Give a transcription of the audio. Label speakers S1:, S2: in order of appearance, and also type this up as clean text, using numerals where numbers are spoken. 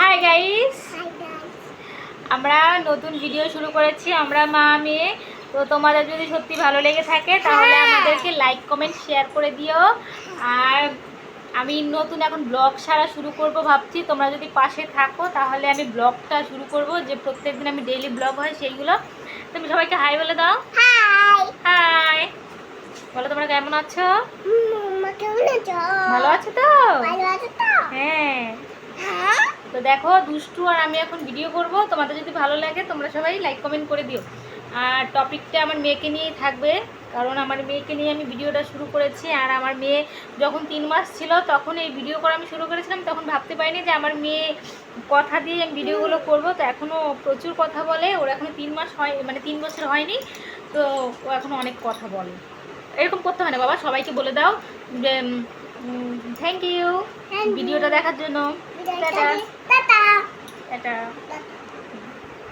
S1: Hi guys, আমরা নতুন video শুরু করেছি, আমরা মা মেয়ে। তো তোমাদের যদি সত্যি ভালো লেগে থাকে তাহলে আমাদেরকে লাইক কমেন্ট শেয়ার করে দিও। আর আমি নতুন এখন ব্লগ ছাড়া শুরু করব ভাবছি, তোমরা যদি পাশে থাকো তাহলে আমি ব্লগটা শুরু করব, যে প্রত্যেকদিন আমি ডেইলি ব্লগ হয় সেইগুলো। তুমি সবাইকে হাই বলে দাও।
S2: হাই
S1: হাই বলো, তোমরা কেমন আছো? ভালো আছো তো? হ্যাঁ। তো দেখো, দুষ্টু আর আমি এখন ভিডিও করব। তোমাদের যদি ভালো লাগে তোমরা সবাই লাইক কমেন্ট করে দিও। আর টপিকটা আমার মেয়েকে নিয়েই থাকবে, কারণ আমার মেয়েকে নিয়ে আমি ভিডিওটা শুরু করেছি। আর আমার মেয়ে যখন 3 মাস ছিল তখন এই ভিডিও করা আমি শুরু করেছিলাম, তখন ভাবতে পারিনি যে আমার মেয়ে কথা দিয়ে আমি ভিডিওগুলো করব। তো এখনও প্রচুর কথা বলে, ওর এখনও 3 মাস হয়, মানে 3 বছর হয়নি। তো ও এখনও অনেক কথা বলে। এরকম করতে হয় না বাবা, সবাইকে বলে দাও যে থ্যাংক ইউ ভিডিওটা দেখার জন্য। Tata tata.